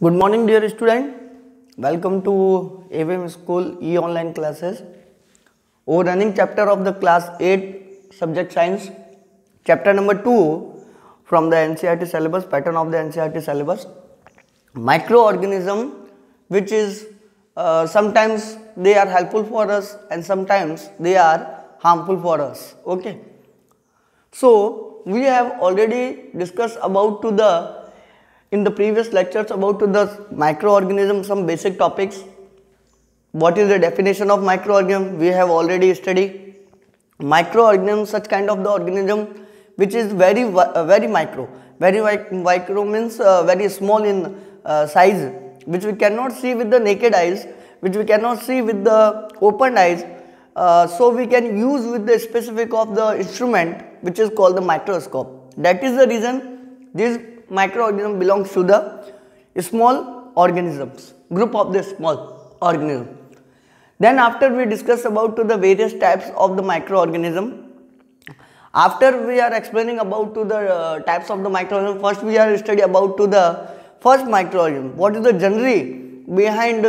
Good morning, dear student. Welcome to AVM School e-online classes. Overrunning chapter of the class 8 subject science, chapter number 2 from the NCERT syllabus, pattern of the NCERT syllabus, microorganism, which is sometimes they are helpful for us and sometimes they are harmful for us. Okay. So we have already discussed about to the in the previous lectures about to the microorganism, some basic topics. What is the definition of microorganism? We have already studied. Microorganism, such kind of the organism which is very micro. Very micro means very small in size, which we cannot see with the naked eyes, which we cannot see with the open eyes. So we can use with the specific of the instrument which is called the microscope. That is the reason this microorganism belongs to the small organisms, group of the small organism. Then after we discuss about to the various types of the microorganism. After we are explaining about to the types of the microorganism, first we are studying about to the first microorganism. What is the genre behind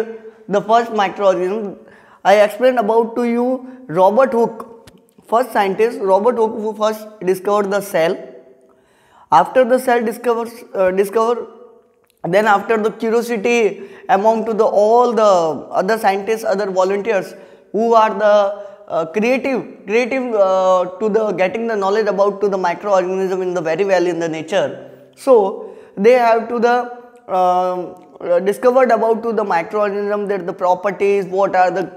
the first microorganism? I explained about to you Robert Hooke, first scientist Robert Hooke, who first discovered the cell. After the cell discover, then after the curiosity among to the all the other scientists, other volunteers who are the creative to the getting the knowledge about to the microorganism in the very well in the nature. So they have to the discovered about to the microorganism, that the properties, what are the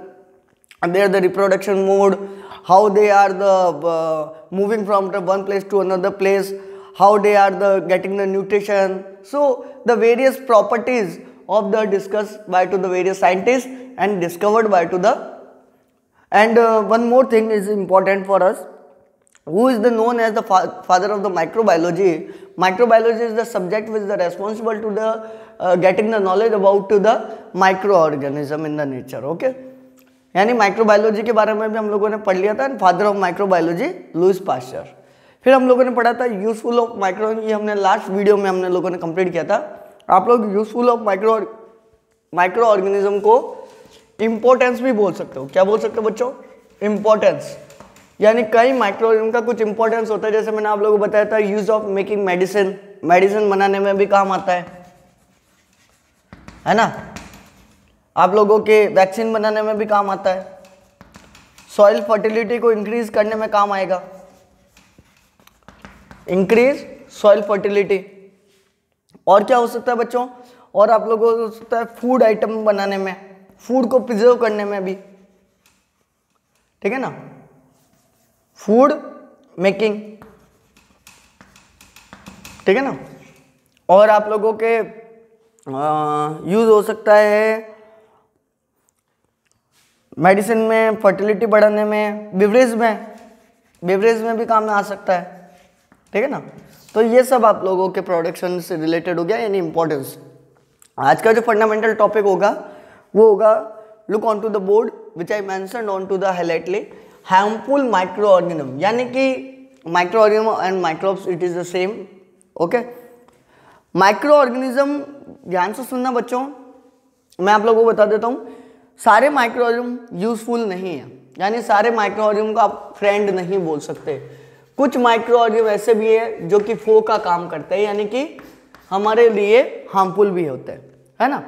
reproduction mode, how they are the moving from the one place to another place, how they are the getting the nutrition. So the various properties of the discussed by to the various scientists and discovered by to the, and one more thing is important for us. Who is the known as the father of the microbiology? Microbiology is the subject which is the responsible to the getting the knowledge about to the microorganism in the nature. Okay, यानी microbiology के बारे में भी हम लोगों ने पढ़ लिया था. Father of microbiology Lewis pasture. फिर हम लोगों ने पढ़ा था यूजफुल ऑफ माइक्रो, ये हमने लास्ट वीडियो में हमने लोगों ने कंप्लीट किया था. आप लोग यूजफुल ऑफ माइक्रो ऑर्गेनिज्म को इम्पोर्टेंस भी बोल सकते हो. क्या बोल सकते हो बच्चों? इम्पोर्टेंस. यानी कई माइक्रो ऑर्गेनिज्म का कुछ इंपॉर्टेंस होता है. जैसे मैंने आप लोगों को बताया था use of making medicine, medicine बनाने में भी काम आता है ना. आप लोगों के वैक्सीन बनाने में भी काम आता है. सॉइल फर्टिलिटी को इंक्रीज करने में काम आएगा, इंक्रीज सॉइल फर्टिलिटी. और क्या हो सकता है बच्चों? और आप लोगों को हो सकता है फूड आइटम बनाने में, फूड को प्रिजर्व करने में भी. ठीक है ना, फूड मेकिंग. ठीक है ना. और आप लोगों के यूज हो सकता है मेडिसिन में, फर्टिलिटी बढ़ाने में, बिवरेज में भी काम में आ सकता है. ठीक है ना. तो ये सब आप लोगों के प्रोडक्शन से रिलेटेड हो गया, यानी इंपॉर्टेंस. आज का जो फंडामेंटल टॉपिक होगा वो होगा look on to the board which I mentioned on to the हाईलाइटली हार्मफुल माइक्रो ऑर्गेनिज्म. यानी कि microorganism and microbes it is the same. Okay, microorganism ध्यान से सुनना बच्चों. मैं आप लोगों को बता देता हूँ, सारे माइक्रो ऑर्गेनिज्म यूजफुल नहीं है, यानी सारे माइक्रो ऑर्गेनिज्म को आप फ्रेंड नहीं बोल सकते. कुछ माइक्रो ऑर्गेनिज्म ऐसे भी है जो कि फो का काम करते हैं, यानी कि हमारे लिए हार्मफुल भी होते हैं, है ना.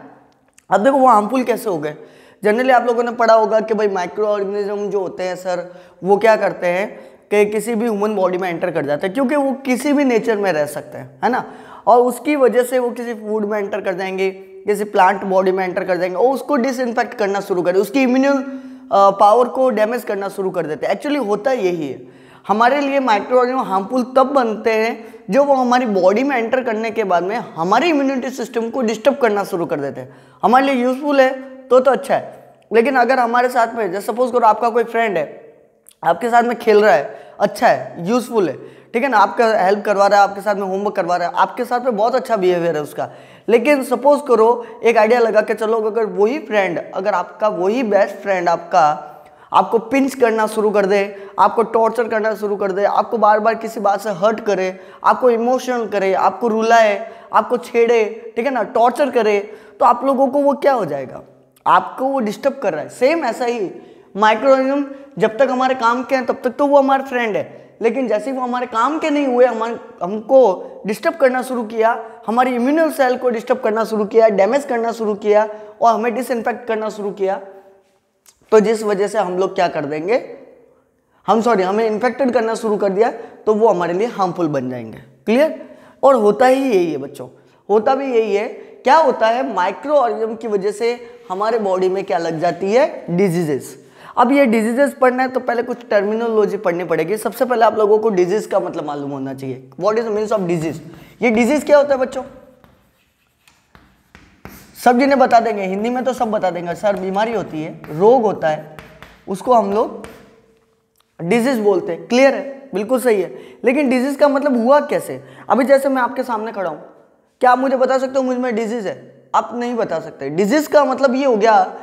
अब देखो वो हार्मफुल कैसे हो गए. जनरली आप लोगों ने पढ़ा होगा कि भाई माइक्रो ऑर्गेनिज्म जो होते हैं सर, वो क्या करते हैं कि किसी भी ह्यूमन बॉडी में एंटर कर जाते हैं, क्योंकि वो किसी भी नेचर में रह सकते हैं, है ना. और उसकी वजह से वो किसी फूड में एंटर कर जाएंगे, किसी प्लांट बॉडी में एंटर कर जाएंगे और उसको डिसइंफेक्ट करना शुरू कर, उसकी इम्यून पावर को डैमेज करना शुरू कर देते हैं. एक्चुअली होता यही है. हमारे लिए माइक्रो ऑर्गेनिज्म हार्मफुल तब बनते हैं जो वो हमारी बॉडी में एंटर करने के बाद में हमारी इम्यूनिटी सिस्टम को डिस्टर्ब करना शुरू कर देते हैं. हमारे लिए यूजफुल है तो अच्छा है, लेकिन अगर हमारे साथ में, जैसे सपोज करो आपका कोई फ्रेंड है, आपके साथ में खेल रहा है, अच्छा है, यूजफुल है, ठीक है ना, आपका हेल्प करवा रहा है, आपके साथ में होमवर्क करवा रहा है, आपके साथ में बहुत अच्छा बिहेवियर है उसका. लेकिन सपोज करो एक आइडिया लगा के चलो, अगर वही फ्रेंड, अगर आपका वही बेस्ट फ्रेंड आपको पिंच करना शुरू कर दे, आपको टॉर्चर करना शुरू कर दे, आपको बार बार किसी बात से हर्ट करे, आपको इमोशनल करे, आपको रुलाए, आपको छेड़े, ठीक है ना, टॉर्चर करे, तो आप लोगों को वो क्या हो जाएगा, आपको वो डिस्टर्ब कर रहा है। सेम ऐसा ही माइक्रो ऑर्गेनिज्म जब तक हमारे काम के हैं तब तक तो वो हमारे फ्रेंड है, लेकिन जैसे ही वो हमारे काम के नहीं हुए, हमको डिस्टर्ब करना शुरू किया, हमारी इम्यूनल सेल को डिस्टर्ब करना शुरू किया, डैमेज करना शुरू किया और हमें डिसइंफेक्ट करना शुरू किया, तो जिस वजह से हम लोग क्या कर देंगे, हमें इन्फेक्टेड करना शुरू कर दिया, तो वो हमारे लिए हार्मफुल बन जाएंगे। क्लियर? और होता ही यही है बच्चों, होता भी यही है। क्या होता है, माइक्रो ऑर्गेनिज्म की वजह से हमारे बॉडी में क्या लग जाती है, डिजीजेस। अब ये डिजीजेस पढ़ना है तो पहले कुछ टर्मिनोलॉजी पढ़नी पड़ेगी। सबसे पहले आप लोगों को डिजीज का मतलब मालूम होना चाहिए। What is the means of disease? ये डिजीज क्या होता है बच्चों? सब जिन्हें बता देंगे, हिंदी में तो सब बता देंगे सर, बीमारी होती है, रोग होता है, उसको हम लोग डिजीज बोलते हैं। क्लियर है? बिल्कुल सही है। लेकिन डिजीज का मतलब हुआ कैसे? अभी जैसे मैं आपके सामने खड़ा हूं, क्या आप मुझे बता सकते हो मुझ में डिजीज है? आप नहीं बता सकते। डिजीज का मतलब ये हो गया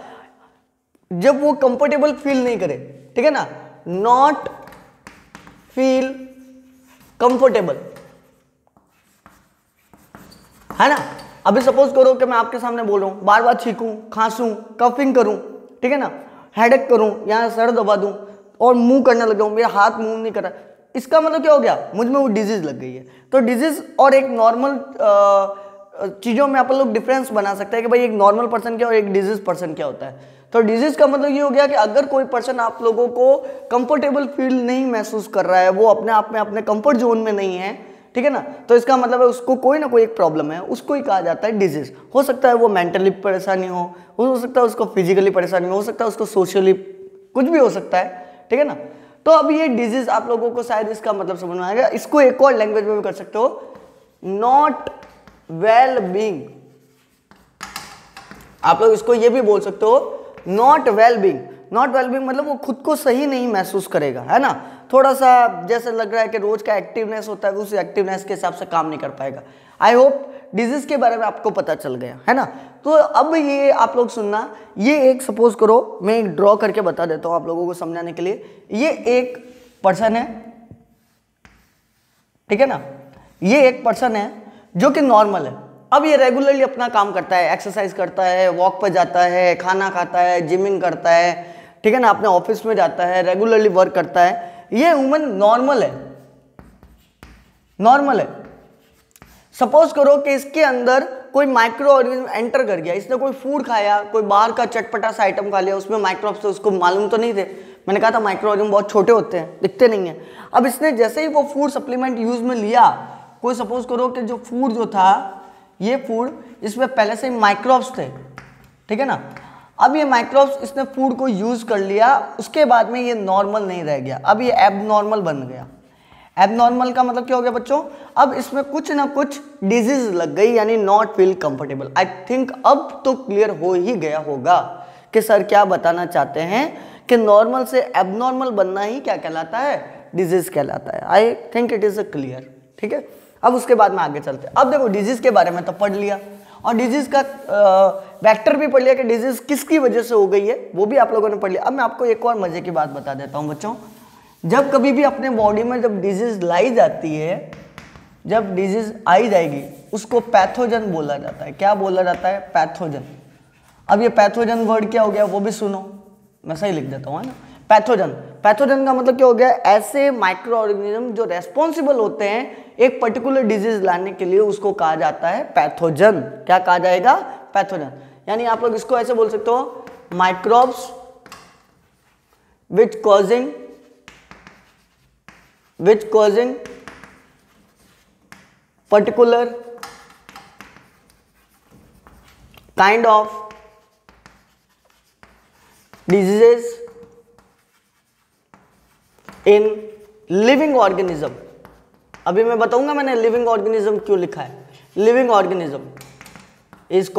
जब वो कंफर्टेबल फील नहीं करे, ठीक है ना, नॉट फील कंफर्टेबल, है ना। अभी सपोज करो कि मैं आपके सामने बोल रहा हूं, बार बार छींकूं, खांसूं, कफिंग करूं, ठीक है ना, हेडेक करूं, यहां सर दबा दूं और मुंह करने लग जाऊं, मेरा हाथ मूव नहीं कर रहा, इसका मतलब क्या हो गया, मुझ में वो डिजीज लग गई है। तो डिजीज और एक नॉर्मल चीजों में आप लोग डिफरेंस बना सकते हैं कि भाई एक नॉर्मल पर्सन क्या और एक डिजीज पर्सन क्या होता है। तो डिजीज का मतलब ये हो गया कि अगर कोई पर्सन आप लोगों को कंफर्टेबल फील नहीं महसूस कर रहा है, वो अपने आप में अपने कंफर्ट जोन में नहीं है, ठीक है ना, तो इसका मतलब है उसको कोई ना कोई एक प्रॉब्लम है, उसको ही कहा जाता है डिजीज। हो सकता है वो मेंटली परेशानी हो सकता है उसको फिजिकली परेशानी हो सकता है उसको सोशली, कुछ भी हो सकता है, ठीक है ना। तो अब ये डिजीज आप लोगों को शायद इसका मतलब समझ में आएगा। इसको एक और लैंग्वेज में भी कर सकते हो, नॉट वेल बीइंग। आप लोग इसको ये भी बोल सकते हो, not well being. Not well being मतलब वो खुद को सही नहीं महसूस करेगा, है ना, थोड़ा सा जैसे लग रहा है कि रोज का एक्टिवनेस होता है, उस एक्टिवनेस के हिसाब से काम नहीं कर पाएगा। आई होप डिजीज के बारे में आपको पता चल गया, है ना। तो अब ये आप लोग सुनना, ये एक सपोज करो, मैं एक ड्रॉ करके बता देता हूं आप लोगों को समझाने के लिए। ये एक पर्सन है, ठीक है ना, ये एक पर्सन है जो कि नॉर्मल है। अब ये रेगुलरली अपना काम करता है, एक्सरसाइज करता है, वॉक पर जाता है, खाना खाता है, जिमिंग करता है, ठीक है ना, अपने ऑफिस में जाता है, रेगुलरली वर्क करता है। ये ह्यूमन नॉर्मल है, नॉर्मल है। सपोज करो कि इसके अंदर कोई माइक्रो ऑर्गेनिज्म एंटर कर गया, इसने कोई फूड खाया, कोई बाहर का चटपटा सा आइटम खा लिया, उसमें माइक्रोब्स थे, उसको मालूम तो नहीं थे। मैंने कहा था माइक्रो ऑर्गेनिज्म बहुत छोटे होते हैं, दिखते नहीं है। अब इसने जैसे ही वो फूड सप्लीमेंट यूज में लिया, कोई सपोज करो कि जो फूड जो था, ये फूड, इसमें पहले से माइक्रोब्स थे, ठीक है ना। अब ये माइक्रोब्स इसने फूड को यूज कर लिया, उसके बाद में ये नॉर्मल नहीं रह गया, अब ये एबनॉर्मल बन गया। एबनॉर्मल का मतलब क्या हो गया बच्चों? अब इसमें कुछ ना कुछ डिजीज लग गई, यानी not feel comfortable. I think अब तो क्लियर हो ही गया होगा कि सर क्या बताना चाहते हैं कि नॉर्मल से एबनॉर्मल बनना ही क्या कहलाता है, डिजीज कहलाता है। I think it is clear, ठीक है। अब उसके बाद में आगे चलते हैं। अब देखो डिजीज के बारे में तो पढ़ लिया, और डिजीज का वेक्टर भी पढ़ लिया कि डिजीज किसकी वजह से हो गई है, वो भी आप लोगों ने पढ़ लिया। अब मैं आपको एक और मजे की बात बता देता हूं बच्चों। जब कभी भी अपने बॉडी में जब डिजीज लाई जाती है, जब डिजीज आई जाएगी, उसको पैथोजन बोला जाता है। क्या बोला जाता है? पैथोजन। अब ये पैथोजन वर्ड क्या हो गया वो भी सुनो, मैं सही लिख देता हूँ, है ना। पैथोजन, पैथोजन का मतलब क्या हो गया? ऐसे माइक्रो ऑर्गेनिज्म जो रेस्पॉन्सिबल होते हैं एक पर्टिकुलर डिजीज लाने के लिए, उसको कहा जाता है पैथोजन। क्या कहा जाएगा? पैथोजन। यानी आप लोग इसको ऐसे बोल सकते हो, microbes which causing particular kind of diseases in living organism। अभी मैं बताऊंगा मैंने लिविंग ऑर्गेनिज्म क्यों लिखा है। लिविंग ऑर्गेनिज्म इज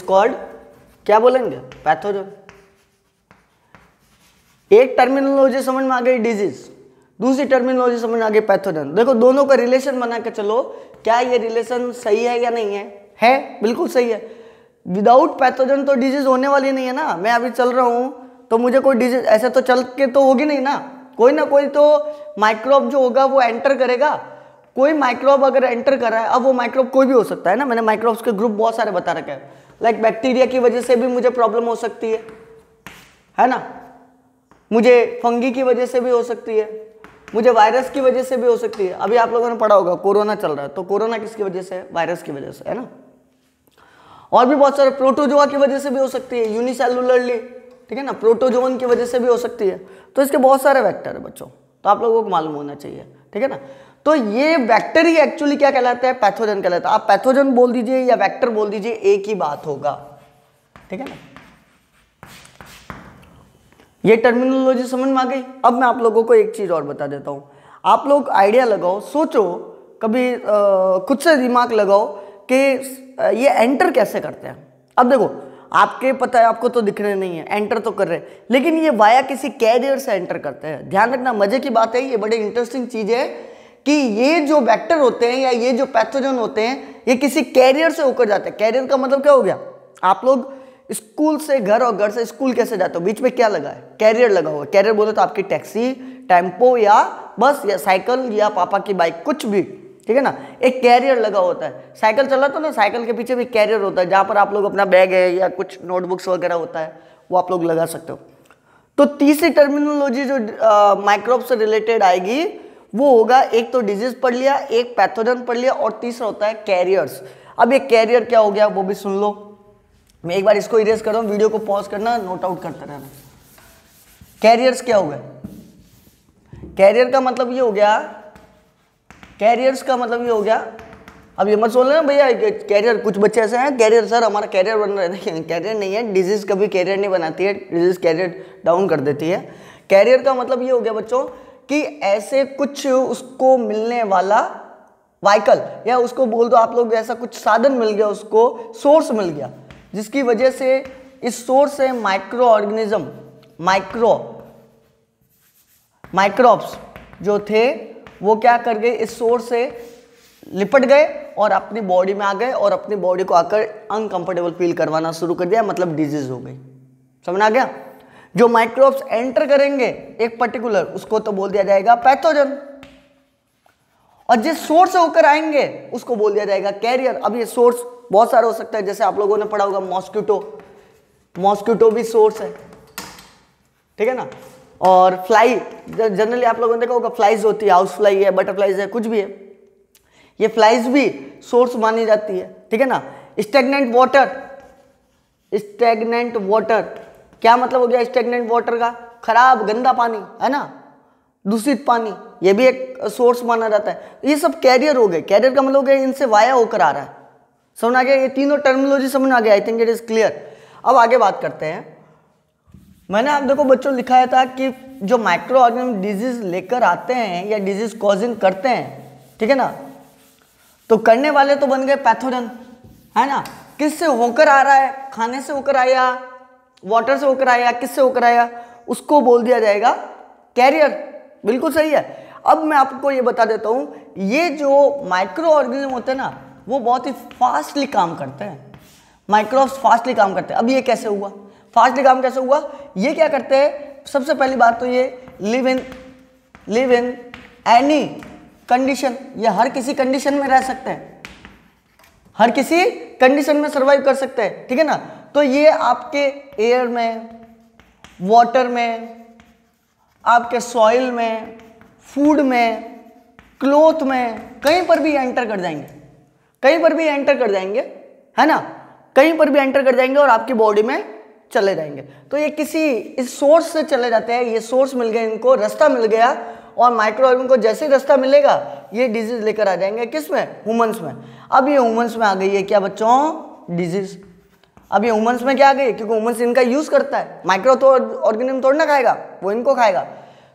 कॉल्ड क्या बोलेंगे? पैथोजन। एक टर्मिनोलॉजी समझ में आ गई डिजीज, दूसरी टर्मिनोलॉजी समझ में आ गई पैथोजन। देखो दोनों का रिलेशन बना के चलो, क्या ये रिलेशन सही है या नहीं है? है, बिल्कुल सही है। विदाउट पैथोजन तो डिजीज होने वाली नहीं है ना। मैं अभी चल रहा हूं तो मुझे कोई डिजीज ऐसे तो चल के तो होगी नहीं ना, कोई तो माइक्रोब जो होगा वो एंटर करेगा, कोई माइक्रोब अगर एंटर कर रहा है, अब वो माइक्रोब कोई भी हो सकता है ना, मैंने माइक्रोब्स के ग्रुप बहुत सारे बता रखे हैं। लाइक बैक्टीरिया की वजह से भी मुझे प्रॉब्लम हो सकती है ना, मुझे फंगी की वजह से भी हो सकती है, मुझे वायरस की वजह से भी हो सकती है। अभी आप लोगों ने पढ़ा होगा कोरोना चल रहा है, तो कोरोना किसकी वजह से है? वायरस की वजह से, है ना। और भी बहुत सारे, प्रोटोजोआ की वजह से भी हो सकती है, यूनिसेलुलरली, ठीक है ना, प्रोटोजोन की वजह से भी हो सकती है। तो इसके बहुत सारे वेक्टर है बच्चों, तो आप लोगों को मालूम होना चाहिए, ठीक है ना। तो ये वेक्टर ही एक्चुअली क्या कहलाता है? पैथोजन कहलाता है। आप पैथोजन बोल दीजिए या वेक्टर बोल दीजिए, एक ही बात होगा, ठीक है ना। ये टर्मिनोलॉजी समझ में आ गई। अब मैं आप लोगों को एक चीज और बता देता हूं, आप लोग आइडिया लगाओ, सोचो कभी, खुद से दिमाग लगाओ कि ये एंटर कैसे करते हैं। अब देखो, आपके पता है, आपको तो दिख रहे नहीं है, एंटर तो कर रहे हैं, लेकिन ये वाया किसी कैरियर से एंटर करते हैं। ध्यान रखना, मजे की बात है, ये बड़ी इंटरेस्टिंग चीज है कि ये जो वेक्टर होते हैं या ये जो पैथोजन होते हैं, ये किसी कैरियर से होकर जाते हैं। कैरियर का मतलब क्या हो गया? आप लोग स्कूल से घर और घर से स्कूल कैसे जाते हो? बीच में क्या लगा है? कैरियर लगा हुआ है। कैरियर बोले तो आपकी टैक्सी, टेम्पो या बस या साइकिल या पापा की बाइक, कुछ भी, ठीक है ना, एक कैरियर लगा होता है। साइकिल चला तो ना, साइकिल के पीछे भी कैरियर होता है, जहां पर आप लोग अपना बैग है या कुछ नोटबुक्स वगैरह होता है, वो आप लोग लगा सकते हो। तो तीसरी टर्मिनोलॉजी जो माइक्रोब से रिलेटेड आएगी वो होगा, एक तो डिजीज पढ़ लिया, एक पैथोजन पढ़ लिया, और तीसरा होता है कैरियर्स। अब ये कैरियर क्या हो गया वो भी सुन लो। मैं एक बार इसको इरेज कर रहा हूं, वीडियो को पॉज करना, नोट आउट करते रहना। कैरियर्स क्या हो गया? कैरियर का मतलब ये हो गया, कैरियर्स का मतलब ये हो गया, अब ये मत सोच लेना भैया कैरियर, कुछ बच्चे ऐसे हैं कैरियर सर हमारा कैरियर बन रहा है, कैरियर नहीं है, डिजीज कभी कैरियर नहीं बनाती है, डिजीज कैरियर डाउन कर देती है। कैरियर का मतलब ये हो गया बच्चों कि ऐसे कुछ उसको मिलने वाला व्हीकल, या उसको बोल दो आप लोग, ऐसा कुछ साधन मिल गया, उसको सोर्स मिल गया, जिसकी वजह से इस सोर्स से माइक्रो ऑर्गेनिज्म, माइक्रोब्स जो थे वो क्या कर गए, इस सोर्स से लिपट गए और अपनी बॉडी में आ गए और अपनी बॉडी को आकर अनकंफर्टेबल फील करवाना शुरू कर दिया, मतलब डिजीज हो गई। समझ आ गया? जो माइक्रोब्स एंटर करेंगे एक पर्टिकुलर, उसको तो बोल दिया जाएगा पैथोजन, और जिस सोर्स से होकर आएंगे उसको बोल दिया जाएगा कैरियर। अब ये सोर्स बहुत सारा हो सकता है, जैसे आप लोगों ने पढ़ा होगा मॉस्किटो भी सोर्स है, ठीक है ना। और फ्लाई, जनरली आप लोगों ने देखा होगा, फ्लाइज होती है, हाउस फ्लाई है, बटरफ्लाइज है, कुछ भी है, ये फ्लाइज भी सोर्स मानी जाती है, ठीक है ना। स्टैग्नेंट वाटर, क्या मतलब हो गया स्टैग्नेंट वाटर का? खराब गंदा पानी, है ना, दूषित पानी, ये भी एक सोर्स माना जाता है। ये सब कैरियर हो गए। कैरियर का मतलब हो गया इनसे वाया होकर आ रहा है। समझ आ गया? ये तीनों टर्मिनोलॉजी समझ आ गया, I think it is clear. अब आगे बात करते हैं। मैंने आप देखो बच्चों लिखाया था कि जो माइक्रो ऑर्गेनिज्म डिजीज लेकर आते हैं या डिजीज कॉजिंग करते हैं, ठीक है ना, तो करने वाले तो बन गए पैथोजन, है ना। किससे होकर आ रहा है? खाने से होकर आया, वाटर से होकर आया, किससे होकर आया, उसको बोल दिया जाएगा कैरियर। बिल्कुल सही है। अब मैं आपको ये बता देता हूं, ये जो माइक्रो ऑर्गेनिज्म होते हैं ना, वो बहुत ही फास्टली काम करते हैं। माइक्रोब्स फास्टली काम करते हैं। अब ये कैसे हुआ? फास्टली काम कैसे हुआ? ये क्या करते हैं? सबसे पहली बात तो ये लिव इन एनी कंडीशन, ये हर किसी कंडीशन में रह सकते हैं, हर किसी कंडीशन में सर्वाइव कर सकते हैं, ठीक है ना। तो ये आपके एयर में, वाटर में, आपके सॉइल में, फूड में, क्लोथ में, कहीं पर भी एंटर कर जाएंगे, कहीं पर भी एंटर कर जाएंगे, है ना, कहीं पर भी एंटर कर जाएंगे और आपकी बॉडी में चले जाएंगे। तो ये किसी इस सोर्स से चले जाते हैं, ये सोर्स मिल गया इनको, रास्ता मिल गया, और माइक्रो ऑर्गेनिज्म को जैसे ही रास्ता मिलेगा ये डिजीज लेकर आ जाएंगे। किसमें? ह्यूमंस में। अब ये ह्यूमंस में आ गई है क्या बच्चों? डिजीज। अब ये ह्यूमंस में क्या आ गई? क्योंकि ह्यूमंस इनका यूज करता है, माइक्रो तो ऑर्गेनिज्म थोड़ा ना खाएगा, वो इनको खाएगा।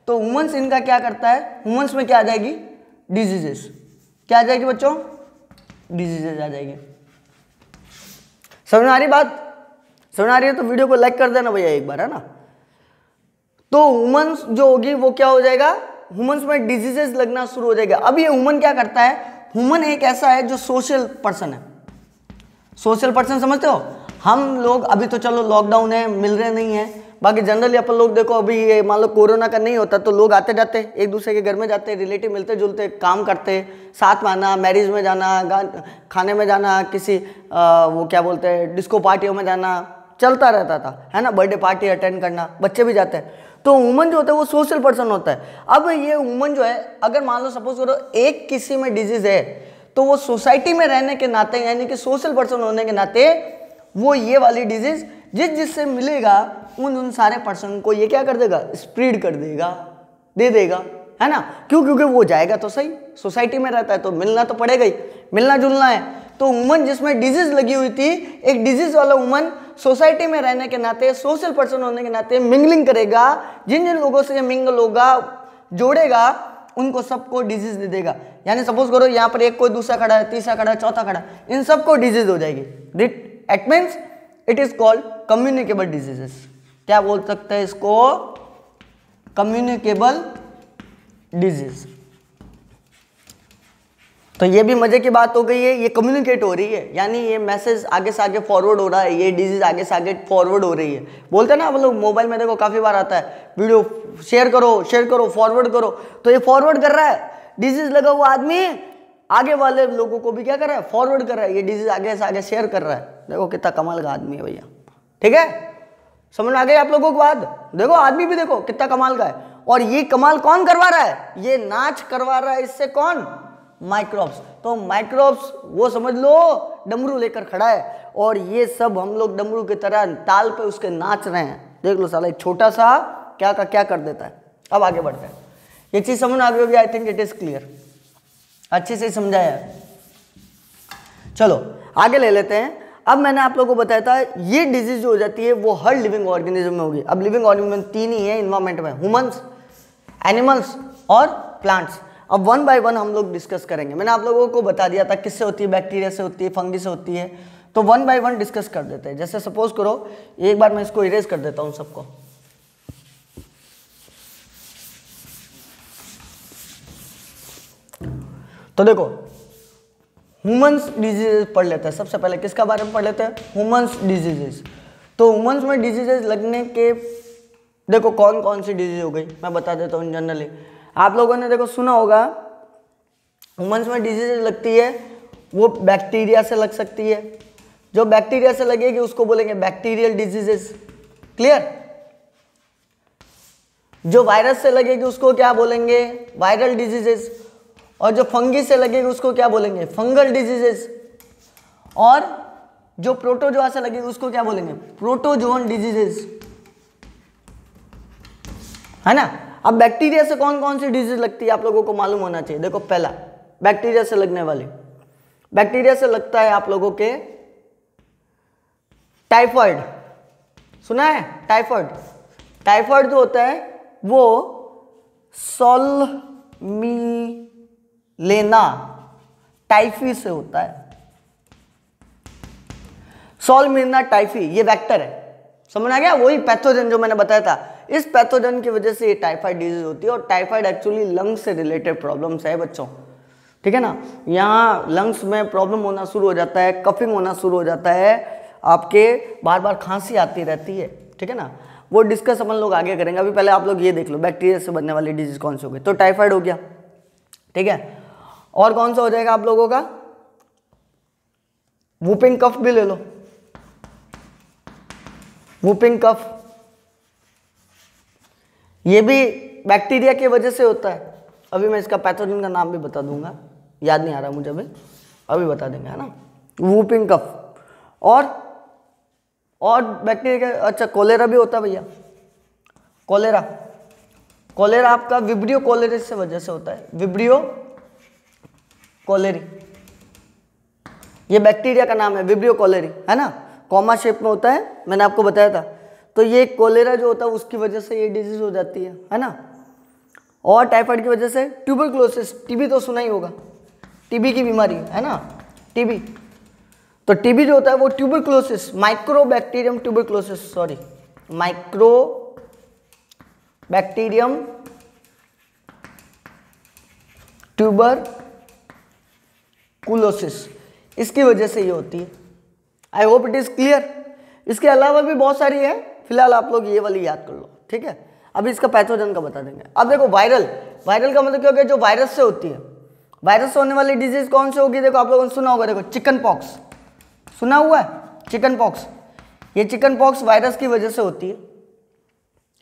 तो ह्यूमंस इनका क्या करता है? ह्यूमंस में क्या आ जाएगी? डिजीजेस। क्या आ जाएगी बच्चों? डिजीजेस आ जाएगी। समझ में आ रही बात? समझ आ रही है तो वीडियो को लाइक कर देना भैया एक बार, है ना। तो ह्यूमंस जो होगी वो क्या हो जाएगा? ह्यूमंस में डिजीजेस लगना शुरू हो जाएगा। अब ये ह्यूमन क्या करता है? ह्यूमन एक ऐसा है जो सोशल पर्सन है। सोशल पर्सन समझते हो? हम लोग अभी तो चलो लॉकडाउन है, मिल रहे नहीं है, बाकी जनरली अपन लोग देखो अभी ये मान लो कोरोना का नहीं होता तो लोग आते जाते एक दूसरे के घर में जाते, रिलेटिव मिलते जुलते, काम करते, साथ में आना, मैरिज में जाना, खाने में जाना, किसी वो क्या बोलते हैं डिस्को पार्टियों में जाना, चलता रहता था, है ना, बर्थडे पार्टी अटेंड करना, बच्चे भी जाते हैं। तो वुमन जो होता है वो सोशल पर्सन होता है। अब ये वुमन जो है अगर मान लो सपोज करो एक किसी में डिजीज है तो वो सोसाइटी में रहने के नाते यानी कि सोशल पर्सन होने के नाते वो ये वाली डिजीज जिससे मिलेगा उन सारे पर्सन को ये क्या कर देगा, स्प्रेड कर देगा, दे देगा, है ना। क्यों? क्योंकि वो जाएगा तो सही, सोसाइटी में रहता है तो मिलना तो पड़ेगा ही, मिलना जुलना है। तो वुमन जिसमें डिजीज लगी हुई थी, एक डिजीज वाला वुमन सोसाइटी में रहने के नाते, सोशल पर्सन होने के नाते मिंगलिंग करेगा, जिन जिन लोगों से मिंगल होगा, जोड़ेगा, उनको सबको डिजीज दे देगा। यानी सपोज करो यहाँ पर एक कोई दूसरा खड़ा है, तीसरा खड़ा है, चौथा खड़ा है, इन सबको डिजीज हो जाएगी। It means it is called communicable diseases. क्या बोल सकते हैं इसको? Communicable disease. तो ये भी मजे की बात हो गई है, ये कम्युनिकेट हो रही है, यानी ये मैसेज आगे से आगे फॉरवर्ड हो रहा है, ये डिजीज आगे से आगे फॉरवर्ड हो रही है। बोलते हैं ना हम लोग मोबाइल में, देखो काफी बार आता है वीडियो शेयर करो, फॉरवर्ड करो, तो ये फॉरवर्ड कर रहा है, डिजीज लगा हुआ आदमी आगे वाले लोगों को भी क्या कर रहा है, फॉरवर्ड कर रहा है, ये डिजीज आगे से आगे शेयर कर रहा है। देखो कितना कमाल का आदमी है भैया, ठीक है, समझ में आ गई आप लोगों को बात? देखो आदमी भी देखो कितना कमाल का है, और ये कमाल कौन करवा रहा है? ये नाच करवा रहा है, इससे कौन? माइक्रोब्स। तो माइक्रोब्स वो समझ लो डमरू लेकर खड़ा है, और ये सब हम लोग डमरू की तरह ताल पे उसके नाच रहे हैं। देख लो साला एक छोटा सा क्या का क्या कर देता है। अब आगे बढ़ते हैं, ये चीज समझ आ गई होगी, I think it is clear, अच्छे से समझाया है। चलो आगे ले लेते हैं। अब मैंने आप लोगों को बताया था ये डिजीज जो हो जाती है वो हर लिविंग ऑर्गेनिज्म में होगी। अब लिविंग ऑर्गेनिज्म तीन ही है इन्वायरमेंट में, ह्यूमंस, एनिमल्स और प्लांट्स। अब वन बाय वन हम लोग डिस्कस करेंगे। मैंने आप लोगों को बता दिया था किससे होती है, बैक्टीरिया से होती है, फंगी से होती है, तो वन बाय वन डिस्कस कर देते हैं। जैसे सपोज करो एक बार मैं इसको इरेज कर देता हूं सबको। तो देखो ह्यूमंस डिजीजेज पढ़ लेते हैं। सबसे पहले किसका बारे में पढ़ लेते हैं? Humans diseases. तो ह्यूमंस में डिजीजेज लगने के देखो कौन कौन सी डिजीज हो गई, मैं बता देता हूँ जनरली। आप लोगों ने देखो सुना होगा ह्यूमंस में डिजीजेज लगती है वो बैक्टीरिया से लग सकती है। जो बैक्टीरिया से लगेगी उसको बोलेंगे बैक्टीरियल डिजीजेज, क्लियर। जो वायरस से लगेगी उसको क्या बोलेंगे? Viral diseases. और जो फंगी से लगेगी उसको क्या बोलेंगे? Fungal diseases. और जो प्रोटोजोआ से लगेगी उसको क्या बोलेंगे? प्रोटोजोन डिजीजेस, है ना। अब बैक्टीरिया से कौन कौन सी डिजीज लगती है आप लोगों को मालूम होना चाहिए। देखो पहला बैक्टीरिया से लगने वाली, बैक्टीरिया से लगता है आप लोगों के टाइफाइड, सुना है? टाइफाइड, टाइफाइड जो होता है वो सॉल्मिलेना टाइफी से होता है। सॉल्मिलेना टाइफी ये वेक्टर है, समझ आ गया? वही पैथोजन जो मैंने बताया था, इस पैथोजन की वजह से ये टाइफाइड डिजीज होती है। और टाइफाइड एक्चुअली लंग्स से रिलेटेड प्रॉब्लम्स है बच्चों, ठीक है ना। यहाँ लंग्स में प्रॉब्लम होना शुरू हो जाता है, कफिंग होना शुरू हो जाता है, आपके बार बार खांसी आती रहती है, ठीक है ना। वो डिस्कस अपन लोग आगे करेंगे। अभी पहले आप लोग ये देख लो बैक्टीरिया से बनने वाली डिजीज कौन सी हो गई। तो टाइफाइड हो गया, ठीक है। और कौन सा हो जाएगा आप लोगों का? वूपिंग कफ भी ले लो, वूपिंग कफ, ये भी बैक्टीरिया की वजह से होता है। अभी मैं इसका पैथोजन का नाम भी बता दूंगा, याद नहीं आ रहा मुझे अभी बता देंगे, है ना। वूपिंग कफ और बैक्टीरिया का, अच्छा कोलेरा भी होता है भैया। कोलेरा, कोलेरा आपका विब्रियो कोलेरी से वजह से होता है, विब्रियो कोलेरी, ये बैक्टीरिया का नाम है विब्रियो कोलेरी, है ना। कॉमा शेप में होता है, मैंने आपको बताया था। तो ये कोलेरा जो होता है उसकी वजह से ये डिजीज हो जाती है ना। और टाइफाइड की वजह से ट्यूबरक्लोसिस, टीबी तो सुना ही होगा, टीबी की बीमारी है ना, टीबी। तो टीबी जो होता है वो tuberculosis, mycobacterium tuberculosis, sorry mycobacterium tuberculosis, इसकी वजह से ये होती है। I hope it is clear. इसके अलावा भी बहुत सारी है, फिलहाल आप लोग ये वाली याद कर लो, ठीक है। अभी इसका पैथोजन का बता देंगे। अब देखो वायरल का मतलब क्या हो गया, जो वायरस से होती है। वायरस से होने वाली डिजीज कौन सी होगी, देखो आप लोगों ने सुना होगा, देखो चिकन पॉक्स सुना हुआ है, चिकन पॉक्स। ये चिकन पॉक्स वायरस की वजह से होती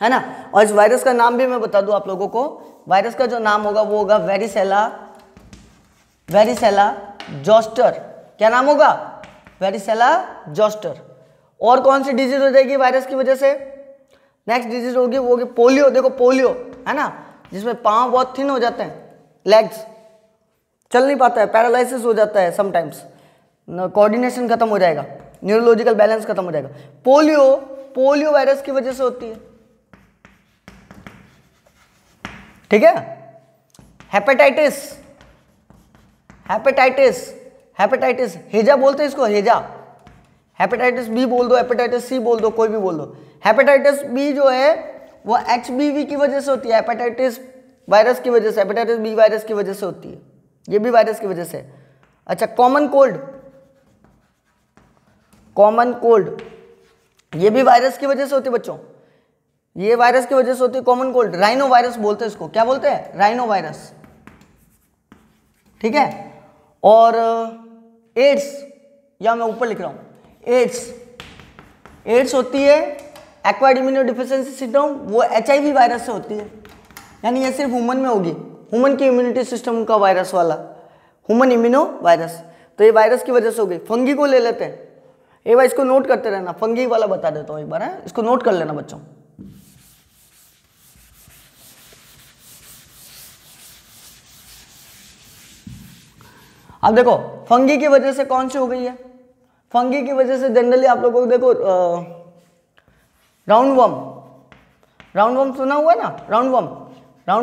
है ना। और इस वायरस का नाम भी मैं बता दूं आप लोगों को, वायरस का जो नाम होगा वो होगा वेरिसेला जोस्टर। क्या नाम होगा, वेरिसेला जोस्टर। और कौन सी डिजीज हो जाएगी वायरस की वजह से, नेक्स्ट डिजीज होगी वो होगी पोलियो। देखो पोलियो है ना, जिसमें पांव बहुत थिन हो जाते हैं, लेग्स चल नहीं पाता है, पैरालिसिस हो जाता है समटाइम्स, कोऑर्डिनेशन खत्म हो जाएगा, न्यूरोलॉजिकल बैलेंस खत्म हो जाएगा। पोलियो वायरस की वजह से होती है, ठीक है। हेपेटाइटिस हेजा बोलते हैं इसको, हेजा। हेपेटाइटिस बी बोल दो, हेपेटाइटिस सी बोल दो, कोई भी बोल दो। हेपेटाइटिस बी जो है वो HBV की वजह से होती है, हेपेटाइटिस वायरस की वजह से, हेपेटाइटिस बी वायरस की वजह से होती है, ये भी वायरस की वजह से। अच्छा, कॉमन कोल्ड ये भी वायरस की वजह से होती है बच्चों, ये वायरस की वजह से होती है कॉमन कोल्ड। राइनो वायरस बोलते हैं इसको, क्या बोलते हैं, राइनो वायरस, ठीक है। और एड्स, या मैं ऊपर लिख रहा हूं, एड्स होती है एक्वायर्ड इम्यूनोडेफिशिएंसी सिंड्रोम, वो HIV वायरस से होती है, यानी ये सिर्फ ह्यूमन में होगी, ह्यूमन की इम्यूनिटी सिस्टम का वायरस वाला, ह्यूमन इम्यूनो वायरस। तो ये वायरस की वजह से हो गई। फंगी को ले लेते हैं, एक बार इसको नोट करते रहना, फंगी वाला बता देता हूं एक बार, है इसको नोट कर लेना बच्चों। अब देखो फंगी की वजह से कौन सी हो गई है, फंगी की वजह से जनरली आप लोगों को देखो राउंड वर्म सुना हुआ है ना, राउंड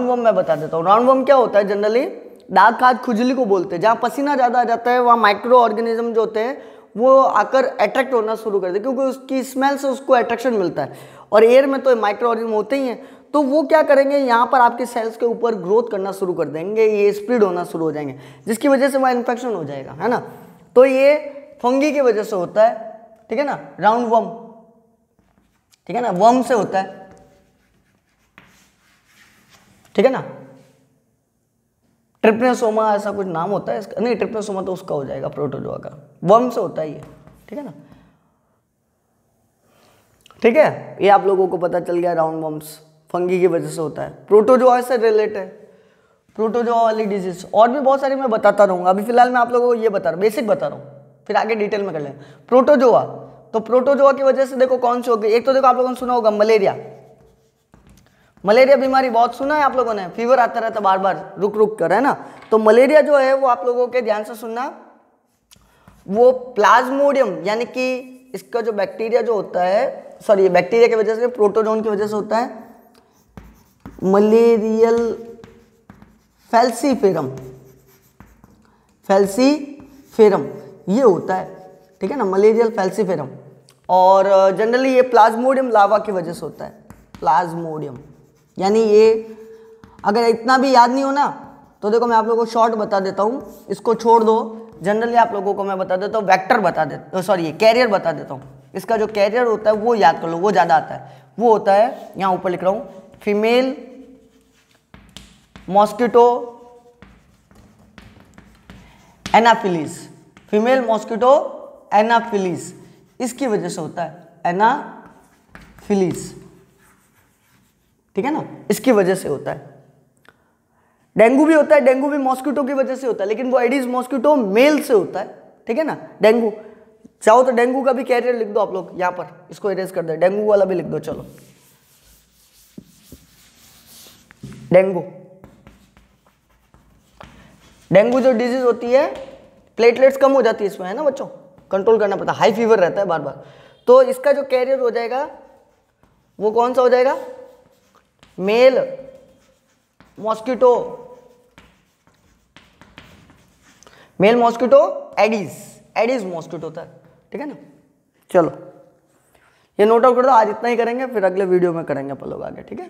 वर्म मैं बता देता हूँ। राउंड वर्म क्या होता है, जनरली दाग खाज खुजली को बोलते हैं, जहाँ पसीना ज़्यादा आ जाता है वहाँ माइक्रो ऑर्गेनिज्म जो होते हैं वो आकर अट्रैक्ट होना शुरू कर देते हैं, क्योंकि उसकी स्मेल से उसको अट्रैक्शन मिलता है। और एयर में तो माइक्रो ऑर्गेनिज्म होते ही हैं, तो वो क्या करेंगे, यहाँ पर आपके सेल्स के ऊपर ग्रोथ करना शुरू कर देंगे, ये स्प्रेड होना शुरू हो जाएंगे, जिसकी वजह से वहाँ इन्फेक्शन हो जाएगा, है ना। तो ये फंगी की वजह से होता है, ठीक है ना, राउंड वर्म, ठीक है ना, वर्म से होता है, ठीक है ना। ट्रिप्नोसोमा ऐसा कुछ नाम होता है इसका, नहीं ट्रिप्नोसोमा तो उसका हो जाएगा प्रोटोजोआ का, वर्म से होता है ये, ठीक है ना। ठीक है, ये आप लोगों को पता चल गया, राउंड वर्म्स फंगी की वजह से होता है। प्रोटोजोआ से रिलेटेड है, प्रोटोजोआ वाली डिजीज, और भी बहुत सारी मैं बताता रहूँगा, अभी फिलहाल मैं आप लोगों को ये बता रहा हूँ, बेसिक बता रहा हूँ, फिर आगे डिटेल में कर लेंगे। प्रोटोजोआ, तो प्रोटोजोआ की वजह से देखो कौन सी हो गई, एक तो देखो आप लोगों ने सुना होगा मलेरिया बीमारी बहुत सुना है आप लोगों ने, फीवर आता रहता बार बार रुक कर, है ना। तो मलेरिया जो है वो आप लोगों के ध्यान से सुनना, वो प्लाज्मोडियम यानी कि इसका जो बैक्टीरिया जो होता है, सॉरी बैक्टीरिया की वजह से, प्रोटोजोन की वजह से होता है, मलेरियल फैल्सीफेरम ये होता है, ठीक है ना, मलेरियल फैल्सीफेरम। और जनरली ये प्लाज्मोडियम लावा की वजह से होता है, प्लाज्मोडियम, यानी ये अगर इतना भी याद नहीं हो ना तो देखो मैं आप लोगों को शॉर्ट बता देता हूँ, इसको छोड़ दो, जनरली आप लोगों को मैं बता देता हूँ, वेक्टर बता देता, सॉरी कैरियर बता देता हूँ। इसका जो कैरियर होता है वो याद कर लो, वो ज़्यादा आता है, वो होता है, यहाँ ऊपर लिख रहा हूँ, female mosquito Anopheles, female mosquito Anopheles, इसकी वजह से होता है एनाफिलीज, ठीक है ना, इसकी वजह से होता है। डेंगू भी होता है, डेंगू भी मॉस्किटो की वजह से होता है, लेकिन वो एडिस मॉस्किटो मेल से होता है, ठीक है ना। डेंगू चाहो तो डेंगू का भी कैरियर लिख दो आप लोग, यहाँ पर इसको इरेज कर दो, डेंगू वाला भी लिख दो, चलो डेंगू जो डिजीज होती है, प्लेटलेट्स कम हो जाती है इसमें, है ना बच्चों, कंट्रोल करना पड़ता है, हाई फीवर रहता है बार बार। तो इसका जो कैरियर हो जाएगा वो कौन सा हो जाएगा, मेल मॉस्किटो एडिस मॉस्किटो होता है, ठीक है ना। चलो ये नोट आउट कर दो, आज इतना ही करेंगे, फिर अगले वीडियो में करेंगे अपन लोग आगे, ठीक है।